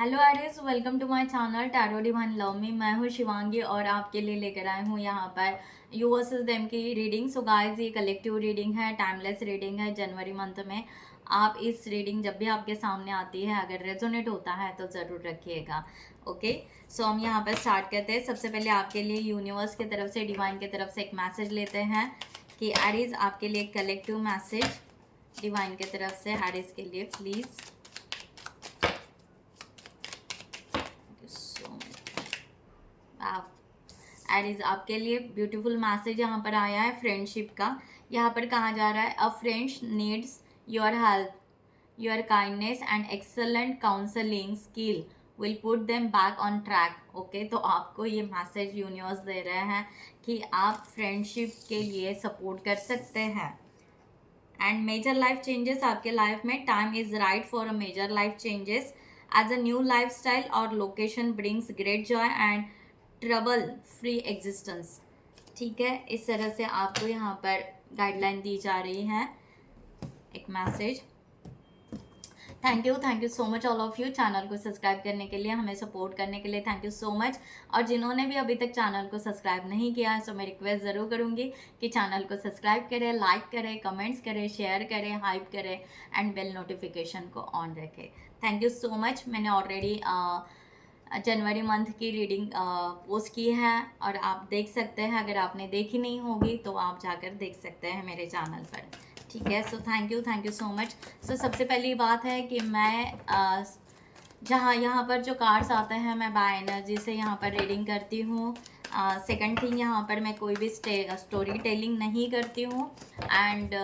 Hello Aries, welcome to my channel tarot divine love me. मैं हूँ शिवांगी और आपके लिए लेकर आई हूँ यहाँ पर यू वर्सेस देम की रीडिंग। सो गाइस, ये कलेक्टिव रीडिंग है, टाइमलेस रीडिंग है। जनवरी मंथ में आप इस रीडिंग जब भी आपके सामने आती है, अगर रेजोनेट होता है तो ज़रूर रखिएगा। ओके, सो हम यहाँ पर स्टार्ट करते हैं। सबसे पहले आपके लिए यूनिवर्स की तरफ से, डिवाइन की तरफ से एक मैसेज लेते हैं कि एरिस आपके लिए कलेक्टिव मैसेज डिवाइन की तरफ से एरिस के लिए प्लीज़। एरिज आपके लिए ब्यूटीफुल मैसेज यहाँ पर आया है फ्रेंडशिप का। यहाँ पर कहा जा रहा है अ friend needs your help, your kindness and excellent counselling skill will put them back on track. Okay, तो आपको ये मैसेज यूनिवर्स दे रहे हैं कि आप फ्रेंडशिप के लिए सपोर्ट कर सकते हैं। एंड मेजर लाइफ चेंजेस आपके लाइफ में, time is right for a major life changes as a new lifestyle और location brings great joy and trouble free existence. ठीक है, इस तरह से आपको यहाँ पर गाइडलाइन दी जा रही है, एक message. Thank you so much all of you channel को सब्सक्राइब करने के लिए, हमें सपोर्ट करने के लिए थैंक यू सो मच। और जिन्होंने भी अभी तक चैनल को सब्सक्राइब नहीं किया है, सो मैं रिक्वेस्ट ज़रूर करूँगी कि चैनल को सब्सक्राइब करें, लाइक करें, कमेंट्स करें, शेयर करें, हाइप करें एंड बेल नोटिफिकेशन को ऑन रखें। Thank you so much. मैंने ऑलरेडी जनवरी मंथ की रीडिंग पोस्ट की है और आप देख सकते हैं। अगर आपने देखी नहीं होगी तो आप जाकर देख सकते हैं मेरे चैनल पर। ठीक है, so thank you so much. So सबसे पहली बात है कि मैं जहाँ यहाँ पर जो कार्ड्स आते हैं, मैं बाय एनर्जी से यहाँ पर रीडिंग करती हूँ। सेकंड थिंग, यहाँ पर मैं कोई भी स्टोरी टेलिंग नहीं करती हूँ। एंड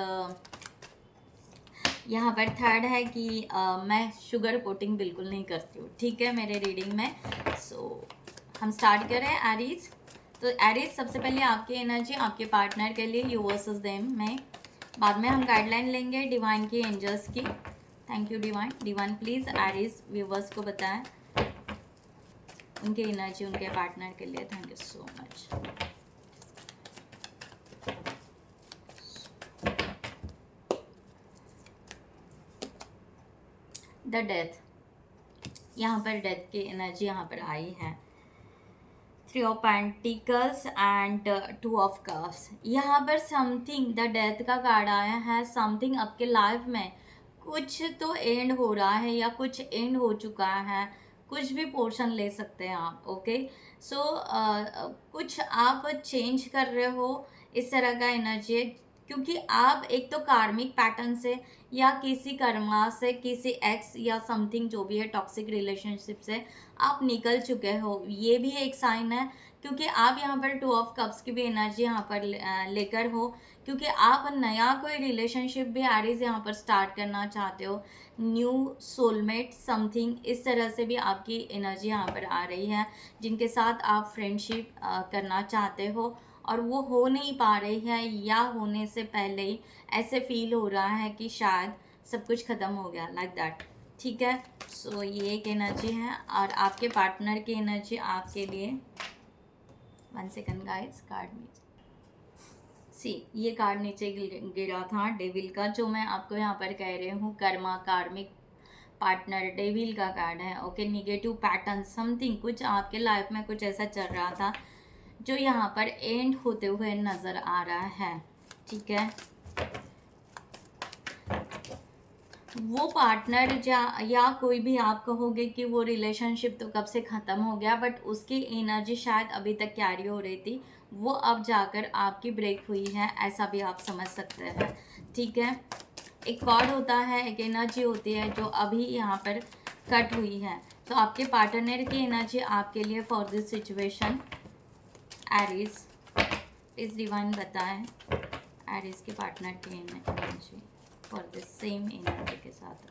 यहाँ पर थर्ड है कि मैं शुगर कोटिंग बिल्कुल नहीं करती हूँ, ठीक है, मेरे रीडिंग में। सो हम स्टार्ट करें एरीज। तो एरीज, सबसे पहले आपकी एनर्जी आपके पार्टनर के लिए यू वर्सेस देम में, बाद में हम गाइडलाइन लेंगे डिवाइन की, एंजल्स की। Thank you divine. Divine please Aries viewers को बताएं उनकी एनर्जी उनके पार्टनर के लिए। Thank you so much. The death, यहाँ पर डेथ की एनर्जी यहाँ पर आई है। Three of pentacles and two of cups. यहाँ पर समथिंग, द डेथ का कार्ड आया है। समथिंग आपके लाइफ में कुछ तो एंड हो रहा है या कुछ एंड हो चुका है, कुछ भी पोर्शन ले सकते हैं आप। ओके, सो कुछ आप चेंज कर रहे हो, इस तरह का एनर्जी है। क्योंकि आप एक तो कार्मिक पैटर्न से या किसी कर्मा से, किसी एक्स या समथिंग जो भी है टॉक्सिक रिलेशनशिप से आप निकल चुके हो, ये भी एक साइन है। क्योंकि आप यहाँ पर टू ऑफ कप्स की भी एनर्जी यहाँ पर लेकर हो, क्योंकि आप नया कोई रिलेशनशिप भी एरीज यहाँ पर स्टार्ट करना चाहते हो, न्यू सोलमेट समथिंग, इस तरह से भी आपकी एनर्जी यहाँ पर आ रही है, जिनके साथ आप फ्रेंडशिप करना चाहते हो और वो हो नहीं पा रही है, या होने से पहले ही ऐसे फील हो रहा है कि शायद सब कुछ ख़त्म हो गया, लाइक दैट। ठीक है, सो ये एक एनर्जी है। और आपके पार्टनर की एनर्जी आपके लिए, 1 सेकंड गाइस, कार्ड नीचे सी, ये कार्ड नीचे गिरा था डेविल का, जो मैं आपको यहाँ पर कह रही हूँ कर्मा, कार्मिक पार्टनर, डेविल का कार्ड है। ओके, निगेटिव पैटर्न समथिंग, कुछ आपके लाइफ में कुछ ऐसा चल रहा था जो यहाँ पर एंड होते हुए नज़र आ रहा है। ठीक है, वो पार्टनर या कोई भी आप कहोगे कि वो रिलेशनशिप तो कब से ख़त्म हो गया, बट उसकी एनर्जी शायद अभी तक कैरी हो रही थी, वो अब जाकर आपकी ब्रेक हुई है, ऐसा भी आप समझ सकते हैं। ठीक है, एक कॉर्ड होता है, एक एनर्जी होती है जो अभी यहाँ पर कट हुई है। तो आपके पार्टनर की एनर्जी आपके लिए for this situation Aries, please divine बताएं एरीज के पार्टनर की energy for this same energy के साथ।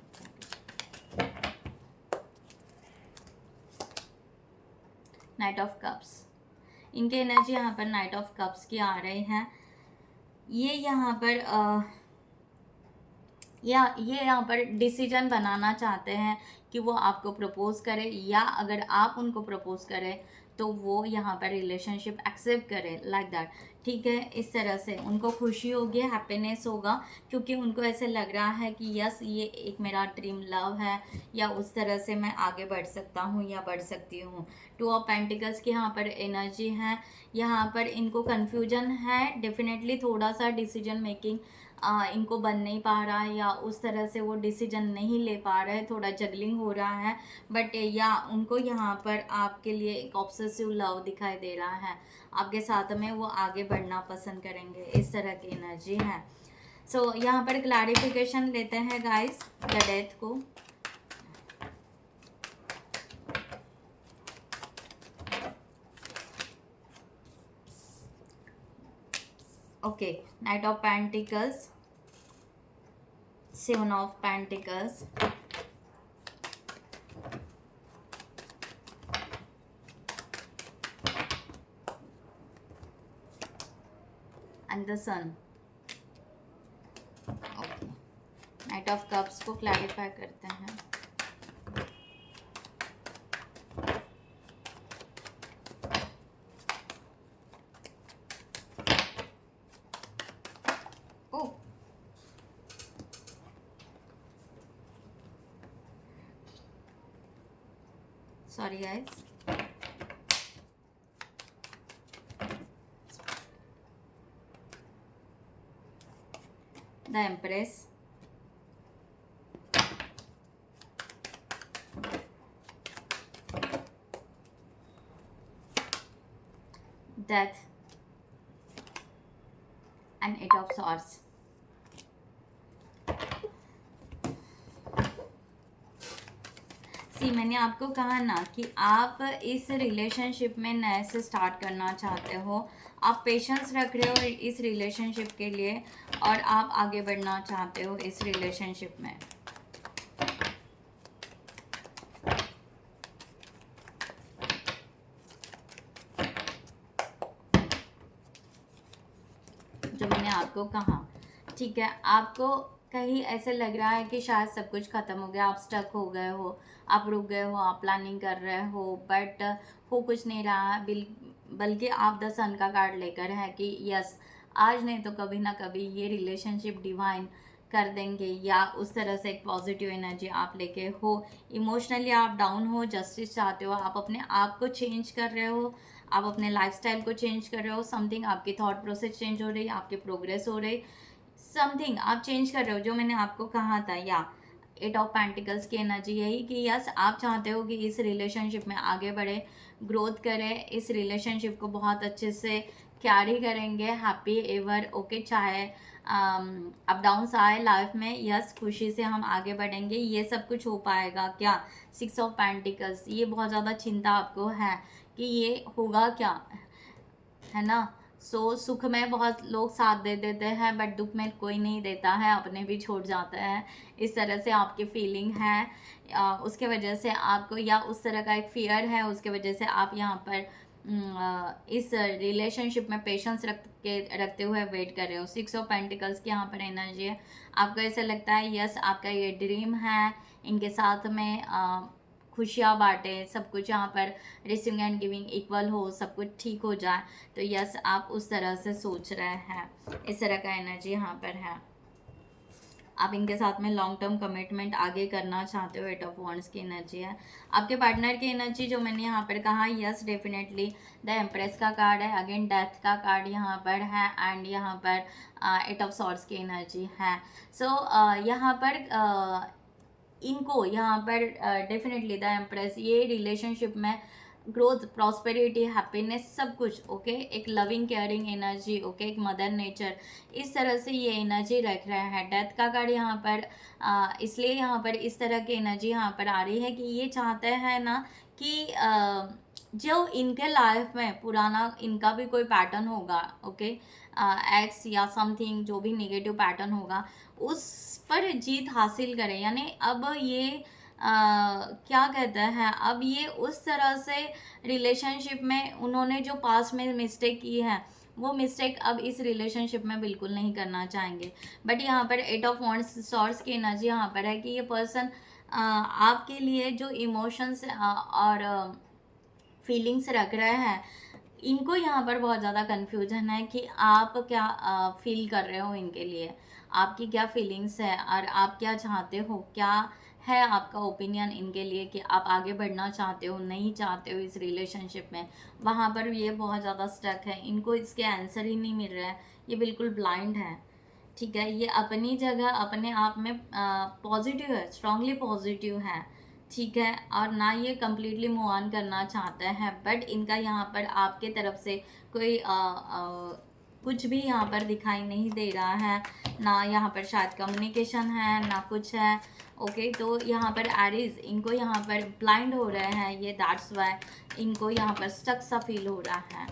नाइट ऑफ कप्स, इनके एनर्जी यहाँ पर नाइट ऑफ कप्स की आ रही हैं। ये यहाँ पर ये यहाँ पर डिसीजन बनाना चाहते हैं कि वो आपको प्रपोज करें, या अगर आप उनको प्रपोज करें तो वो यहाँ पर रिलेशनशिप एक्सेप्ट करें, लाइक दैट। ठीक है, इस तरह से उनको खुशी होगी, हैप्पीनेस होगा, क्योंकि उनको ऐसे लग रहा है कि यस ये एक मेरा ड्रीम लव है, या उस तरह से मैं आगे बढ़ सकता हूँ या बढ़ सकती हूँ। टू ऑफ पेंटिकल्स की यहाँ पर एनर्जी है। यहाँ पर इनको कन्फ्यूजन है, डेफिनेटली थोड़ा सा डिसीजन मेकिंग इनको बन नहीं पा रहा है, या उस तरह से वो डिसीजन नहीं ले पा रहे हैं, थोड़ा जगलिंग हो रहा है। बट या उनको यहाँ पर आपके लिए एक ऑब्सेसिव लव दिखाई दे रहा है, आपके साथ में वो आगे बढ़ना पसंद करेंगे, इस तरह की एनर्जी है। सो यहाँ पर क्लैरिफिकेशन लेते हैं गाइस द डेथ को। Okay, knight of pentacles, seven of pentacles, and the sun. Okay, knight of cups को क्लैरिफाई करते हैं। Oh, sorry guys, the empress, death, and eight of swords। See, मैंने आपको कहा ना कि आप इस रिलेशनशिप में नए से स्टार्ट करना चाहते हो, आप पेशेंस रख रहे हो इस रिलेशनशिप के लिए, और आप आगे बढ़ना चाहते हो इस रिलेशनशिप में। जो मैंने आपको कहा, ठीक है, आपको कहीं ऐसे लग रहा है कि शायद सब कुछ ख़त्म हो गया, आप स्टक हो गए हो, आप रुक गए हो, आप प्लानिंग कर रहे हो, बट हो कुछ नहीं रहा है। बल्कि आप द सन का कार्ड लेकर है कि यस, आज नहीं तो कभी ना कभी ये रिलेशनशिप डिवाइन कर देंगे, या उस तरह से एक पॉजिटिव एनर्जी आप लेके हो। इमोशनली आप डाउन हो, जस्टिस चाहते हो, आप अपने आप को चेंज कर रहे हो, आप अपने लाइफस्टाइल को चेंज कर रहे हो, समथिंग आपकी थॉट प्रोसेस चेंज हो रही है, आपकी प्रोग्रेस हो रही, समथिंग आप चेंज कर रहे हो, जो मैंने आपको कहा था। या एट ऑफ पेंटिकल्स की एनर्जी यही कि यस, आप चाहते हो कि इस रिलेशनशिप में आगे बढ़े, ग्रोथ करें, इस रिलेशनशिप को बहुत अच्छे से कैरी करेंगे, हैप्पी एवर। ओके, चाहे अप डाउन्स आए लाइफ में, यस, खुशी से हम आगे बढ़ेंगे, ये सब कुछ हो पाएगा क्या। सिक्स ऑफ पेंटिकल्स, ये बहुत ज़्यादा चिंता आपको है कि ये होगा क्या, है ना। सुख में बहुत लोग साथ दे देते हैं, बट दुख में कोई नहीं देता है, अपने भी छोड़ जाते हैं, इस तरह से आपकी फीलिंग है। उसके वजह से आपको, या उस तरह का एक फियर है, उसके वजह से आप यहाँ पर इस रिलेशनशिप में पेशेंस रखते हुए वेट कर रहे हो। सिक्स ऑफ पेंटिकल्स की यहाँ पर एनर्जी है, आपको ऐसा लगता है यस, आपका ये ड्रीम है, इनके साथ में खुशियाँ बांटे, सब कुछ यहाँ पर रिसीविंग एंड गिविंग इक्वल हो, सब कुछ ठीक हो जाए, तो यस, आप उस तरह से सोच रहे हैं, इस तरह का एनर्जी यहाँ पर है। आप इनके साथ में लॉन्ग टर्म कमिटमेंट आगे करना चाहते हो, एट ऑफ वॉन्ड्स की एनर्जी है। आपके पार्टनर की एनर्जी जो मैंने यहाँ पर कहा, यस, डेफिनेटली द एम्प्रेस का कार्ड है, अगेन डेथ का कार्ड यहाँ पर है, एंड यहाँ पर एट ऑफ सॉर्ड्स की एनर्जी है। सो यहाँ पर इनको यहाँ पर डेफिनेटली द एम्प्रेस, ये रिलेशनशिप में ग्रोथ, प्रॉस्पेरिटी, हैप्पीनेस, सब कुछ, ओके, एक लविंग केयरिंग एनर्जी, ओके, एक मदर नेचर, इस तरह से ये एनर्जी रख रहा है। डेथ का कार्ड यहाँ पर इसलिए यहाँ पर इस तरह की एनर्जी यहाँ पर आ रही है कि ये चाहते हैं ना कि जो इनके लाइफ में पुराना इनका भी कोई पैटर्न होगा, ओके, एक्स या समथिंग, जो भी नेगेटिव पैटर्न होगा, उस पर जीत हासिल करें। यानी अब ये क्या कहते हैं, अब ये उस तरह से रिलेशनशिप में उन्होंने जो पास्ट में मिस्टेक की है, वो मिस्टेक अब इस रिलेशनशिप में बिल्कुल नहीं करना चाहेंगे। बट यहाँ पर एट ऑफ वॉन्ड्स सॉर्ड्स की एनर्जी यहाँ पर है कि ये पर्सन आपके लिए जो इमोशंस और फीलिंग्स रख रहे हैं, इनको यहाँ पर बहुत ज़्यादा कन्फ्यूजन है कि आप क्या फील कर रहे हो इनके लिए, आपकी क्या फीलिंग्स है और आप क्या चाहते हो, क्या है आपका ओपिनियन इनके लिए कि आप आगे बढ़ना चाहते हो नहीं चाहते हो इस रिलेशनशिप में। वहाँ पर ये बहुत ज़्यादा स्टक है, इनको इसके आंसर ही नहीं मिल रहा है, ये बिल्कुल ब्लाइंड है। ठीक है, ये अपनी जगह अपने आप में पॉजिटिव है, स्ट्रांगली पॉजिटिव है। ठीक है, और ना ये कम्प्लीटली मूव ऑन करना चाहता है, बट इनका यहाँ पर आपके तरफ से कोई कुछ भी यहाँ पर दिखाई नहीं दे रहा है, ना यहाँ पर शायद कम्युनिकेशन है ना कुछ है। ओके, तो यहाँ पर एरीज इनको यहाँ पर ब्लाइंड हो रहे हैं ये, दैट्स वाई इनको यहाँ पर स्टक सा फील हो रहा है।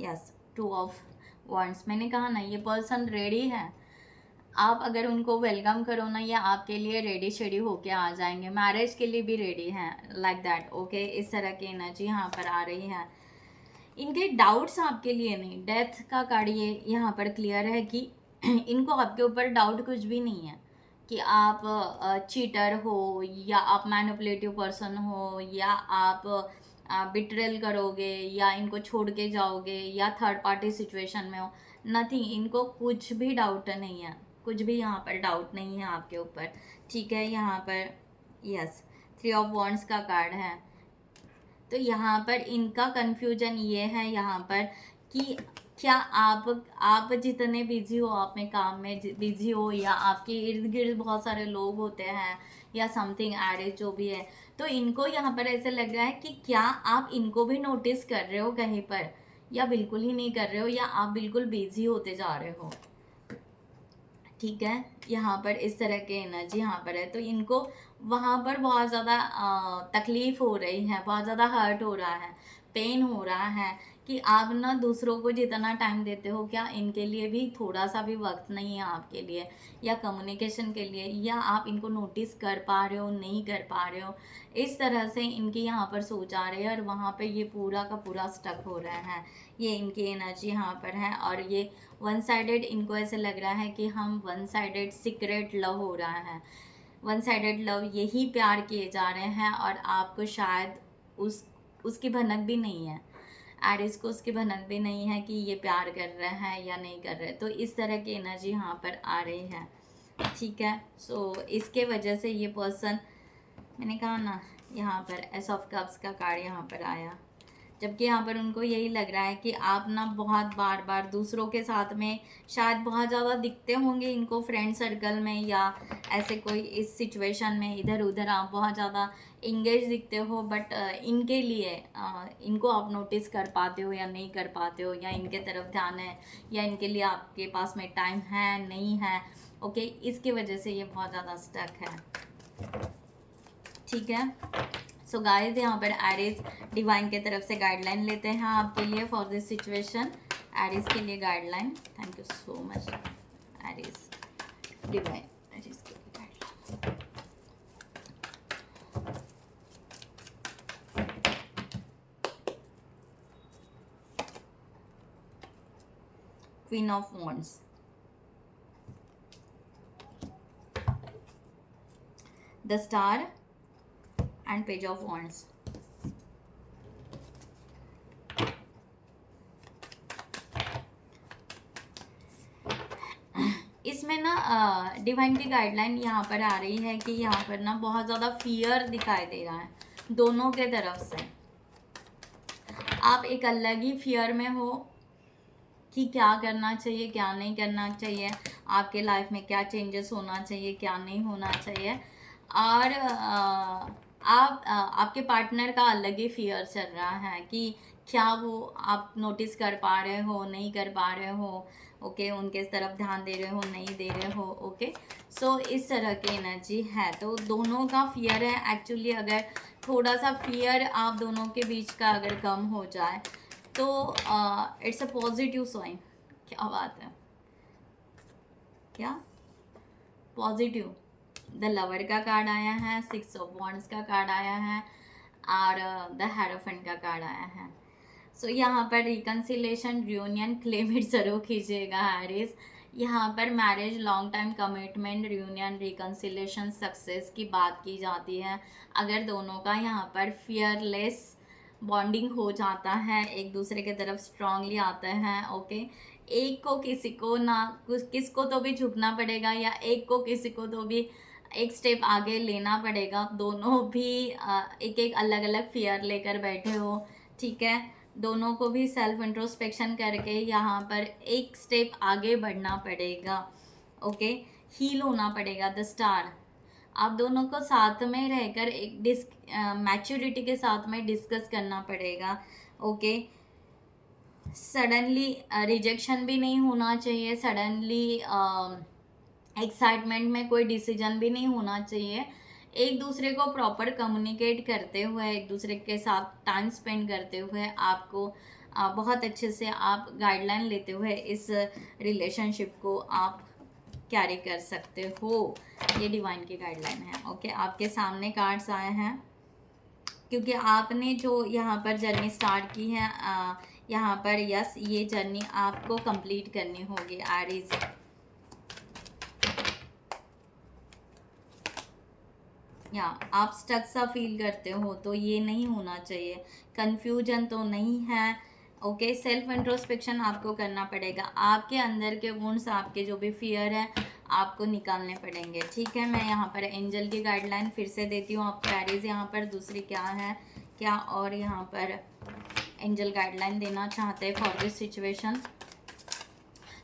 यस, 2 ऑफ वॉन्ड्स, मैंने कहा ना ये पर्सन रेडी है, आप अगर उनको वेलकम करो ना, ये आपके लिए रेडी शेडी होके आ जाएंगे, मैरिज के लिए भी रेडी हैं, लाइक दैट। ओके, इस तरह की एनर्जी यहाँ पर आ रही है। इनके डाउट्स आपके लिए नहीं, डेथ का कार्ड ये यहाँ पर क्लियर है कि इनको आपके ऊपर डाउट कुछ भी नहीं है कि आप चीटर हो या आप मैनिपुलेटिव पर्सन हो या आप बिट्रेल करोगे या इनको छोड़ के जाओगे या थर्ड पार्टी सिचुएशन में हो, नथिंग, इनको कुछ भी डाउट नहीं है, कुछ भी यहाँ पर डाउट नहीं है आपके ऊपर। ठीक है, यहाँ पर यस 3 ऑफ वॉन्ड्स का कार्ड है, तो यहाँ पर इनका कन्फ्यूजन ये है यहाँ पर कि क्या आप जितने बिजी हो, आप में काम में बिजी हो या आपके इर्द गिर्द बहुत सारे लोग होते हैं या समथिंग एडेज जो भी है, तो इनको यहाँ पर ऐसे लग रहा है कि क्या आप इनको भी नोटिस कर रहे हो कहीं पर, या बिल्कुल ही नहीं कर रहे हो, या आप बिल्कुल बिजी होते जा रहे हो। ठीक है, यहाँ पर इस तरह के एनर्जी यहाँ पर है, तो इनको वहाँ पर बहुत ज़्यादा तकलीफ हो रही है, बहुत ज़्यादा हर्ट हो रहा है, पेन हो रहा है कि आप ना दूसरों को जितना टाइम देते हो, क्या इनके लिए भी थोड़ा सा भी वक्त नहीं है आपके लिए या कम्युनिकेशन के लिए, या आप इनको नोटिस कर पा रहे हो नहीं कर पा रहे हो। इस तरह से इनकी यहाँ पर सोच आ रही है और वहाँ पे ये पूरा का पूरा स्टक हो रहा है, ये इनकी एनर्जी यहाँ पर है। और ये वन साइडेड, इनको ऐसे लग रहा है कि हम वन साइडेड सीक्रेट लव हो रहा है, वन साइडेड लव, यही प्यार किए जा रहे हैं और आपको शायद उसकी भनक भी नहीं है, एरिस को उसकी भनक भी नहीं है कि ये प्यार कर रहे हैं या नहीं कर रहे। तो इस तरह की एनर्जी यहाँ पर आ रही है। ठीक है, सो इसके वजह से ये पर्सन, मैंने कहा ना यहाँ पर एस ऑफ कप्स का कार्ड यहाँ पर आया, जबकि यहाँ पर उनको यही लग रहा है कि आप ना बहुत बार बार दूसरों के साथ में शायद बहुत ज़्यादा दिखते होंगे इनको फ्रेंड सर्कल में या ऐसे कोई इस सिचुएशन में इधर उधर आप बहुत ज़्यादा इंगेज दिखते हो, बट इनके लिए इनको आप नोटिस कर पाते हो या नहीं कर पाते हो, या इनके तरफ ध्यान है या इनके लिए आपके पास में टाइम है नहीं है। ओके, इसकी वजह से ये बहुत ज़्यादा स्टक है। ठीक है, सो गाइस यहाँ पर एरिस डिवाइन के तरफ से गाइडलाइन लेते हैं आपके लिए फॉर दिस सिचुएशन। एरिस के लिए guideline, thank you so much Aries divine, Aries के लिए guideline. Queen of wands, the star and page of wands. इसमें ना डिवाइन की गाइडलाइन यहाँ पर आ रही है कि यहाँ पर ना बहुत ज़्यादा फियर दिखाई दे रहा है दोनों के तरफ से। आप एक अलग ही फियर में हो कि क्या करना चाहिए क्या नहीं करना चाहिए, आपके लाइफ में क्या चेंजेस होना चाहिए क्या नहीं होना चाहिए, और आपके पार्टनर का अलग ही फियर चल रहा है कि क्या वो आप नोटिस कर पा रहे हो नहीं कर पा रहे हो। ओके, उनके तरफ ध्यान दे रहे हो नहीं दे रहे हो। ओके, सो इस तरह की एनर्जी है, तो दोनों का फियर है एक्चुअली। अगर थोड़ा सा फियर आप दोनों के बीच का अगर कम हो जाए तो इट्स अ पॉजिटिव साइन। क्या बात है, क्या पॉजिटिव। द लवर का कार्ड आया है, 6 ऑफ वॉन्ड्स का कार्ड आया है और द हेरोफेंट का कार्ड आया है। सो यहाँ पर रिकन्सिलेशन रियूनियन क्लेम इट जरूर कीजिएगा एरिस। यहाँ पर marriage, long time commitment, reunion, reconciliation, success की बात की जाती है। अगर दोनों का यहाँ पर फियरलेस बॉन्डिंग हो जाता है, एक दूसरे के तरफ स्ट्रांगली आते हैं, ओके। एक को किसी को ना किसको तो भी झुकना पड़ेगा, या एक को किसी को तो भी एक स्टेप आगे लेना पड़ेगा। दोनों भी एक एक अलग अलग फियर लेकर बैठे हो, ठीक है। दोनों को भी सेल्फ इंट्रोस्पेक्शन करके यहाँ पर एक स्टेप आगे बढ़ना पड़ेगा, ओके। हील होना पड़ेगा। द स्टार, आप दोनों को साथ में रहकर एक मैच्योरिटी के साथ में डिस्कस करना पड़ेगा, ओके। सडनली रिजेक्शन भी नहीं होना चाहिए, सडनली एक्साइटमेंट में कोई डिसीजन भी नहीं होना चाहिए। एक दूसरे को प्रॉपर कम्युनिकेट करते हुए, एक दूसरे के साथ टाइम स्पेंड करते हुए आपको बहुत अच्छे से आप गाइडलाइन लेते हुए इस रिलेशनशिप को आप कैरी कर सकते हो। ये डिवाइन की गाइडलाइन है, ओके। आपके सामने कार्ड्स आए हैं क्योंकि आपने जो यहाँ पर जर्नी स्टार्ट की है, यहाँ पर यस, ये जर्नी आपको कंप्लीट करनी होगी एरीज। या आप स्टक सा फील करते हो तो ये नहीं होना चाहिए। कंफ्यूजन तो नहीं है, ओके। सेल्फ इंट्रोस्पेक्शन आपको करना पड़ेगा। आपके अंदर के वुंड्स, आपके जो भी फियर है, आपको निकालने पड़ेंगे, ठीक है। मैं यहाँ पर एंजल की गाइडलाइन फिर से देती हूँ आपको एरीज। यहाँ पर दूसरी क्या है, क्या और यहाँ पर एंजल गाइडलाइन देना चाहते हैं for this situation.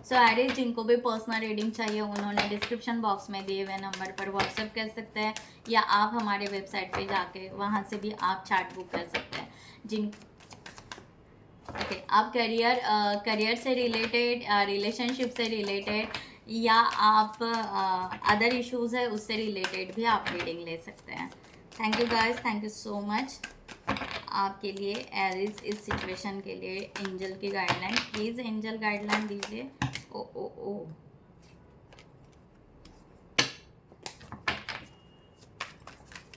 So Aries, जिनको भी पर्सनल रीडिंग चाहिए उन्होंने डिस्क्रिप्शन बॉक्स में दिए हुए नंबर पर व्हाट्सएप कर सकते हैं, या आप हमारे वेबसाइट पे जाके वहाँ से भी आप चार्ट बुक कर सकते हैं। जिन ओके, आप करियर से रिलेटेड, रिलेशनशिप से रिलेटेड, या आप अदर इश्यूज है उससे रिलेटेड भी आप रीडिंग ले सकते हैं। Thank you guys, thank you so much. आपके लिए एरीज इस सिचुएशन के लिए एंजल की गाइडलाइन, प्लीज एंजल गाइडलाइन दीजिए। ओ ओ ओ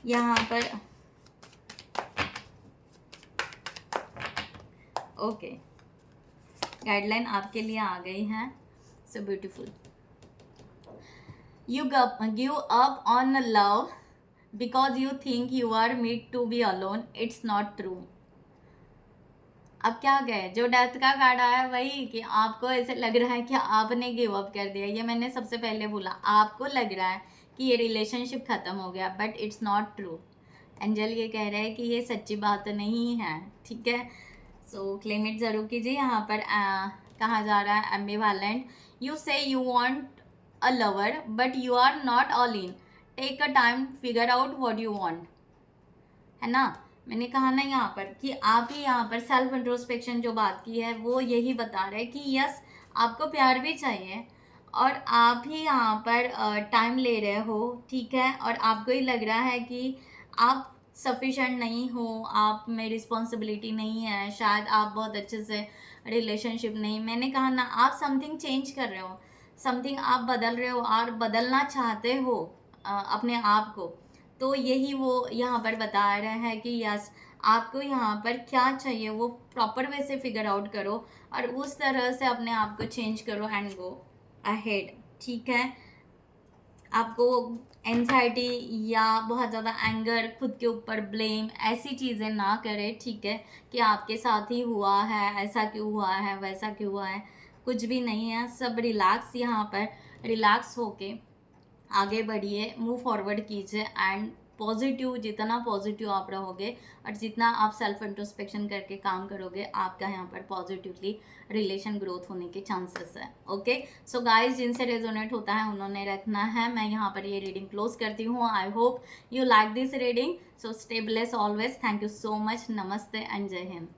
यहाँ पर ओके, गाइडलाइन आपके लिए आ गई है। So beautiful. You give up on love because you think you are meant to be alone. It's not true. अब क्या गए, जो डेथ का कार्ड आया वही, कि आपको ऐसे लग रहा है कि आपने गिव अप कर दिया। ये मैंने सबसे पहले बोला, आपको लग रहा है कि ये रिलेशनशिप ख़त्म हो गया, but it's not true. Angel ये कह रहे हैं कि ये सच्ची बात नहीं है, ठीक है। सो क्लेम इट ज़रूर कीजिए। यहाँ पर कहा जा रहा है एम्बिवैलेंट, यू से you want a lover but you are not all in, take a time figure out what you want, है ना। मैंने कहा ना यहाँ पर कि आप ही यहाँ पर सेल्फ इंट्रोस्पेक्शन जो बात की है वो यही बता रहे हैं कि यस, आपको प्यार भी चाहिए और आप ही यहाँ पर टाइम ले रहे हो, ठीक है। और आपको ही लग रहा है कि आप सफिशेंट नहीं हो, आप में रिस्पॉन्सिबिलिटी नहीं है, शायद आप बहुत अच्छे से रिलेशनशिप नहीं। मैंने कहा ना, आप समथिंग चेंज कर रहे हो, समथिंग आप बदल रहे हो और बदलना चाहते हो अपने आप को। तो यही वो यहाँ पर बता रहे हैं कि यस, आपको यहाँ पर क्या चाहिए वो प्रॉपर वे से फिगर आउट करो और उस तरह से अपने आप को चेंज करो एंड गो अहेड, ठीक है। आपको एंजाइटी या बहुत ज़्यादा एंगर, खुद के ऊपर ब्लेम, ऐसी चीज़ें ना करें, ठीक है। कि आपके साथ ही हुआ है, ऐसा क्यों हुआ है, वैसा क्यों हुआ है, कुछ भी नहीं है। सब रिलैक्स, यहाँ पर रिलैक्स होके आगे बढ़िए, मूव फॉरवर्ड कीजिए एंड पॉजिटिव, जितना पॉजिटिव आप रहोगे और जितना आप सेल्फ इंट्रोस्पेक्शन करके काम करोगे, आपका यहाँ पर पॉजिटिवली रिलेशन ग्रोथ होने के चांसेस है, ओके। सो गाइस, जिनसे रेजोनेट होता है उन्होंने रखना है। मैं यहाँ पर ये रीडिंग क्लोज करती हूँ। I hope you like this reading. So stay bless always. Thank you so much. नमस्ते एंड जय हिंद।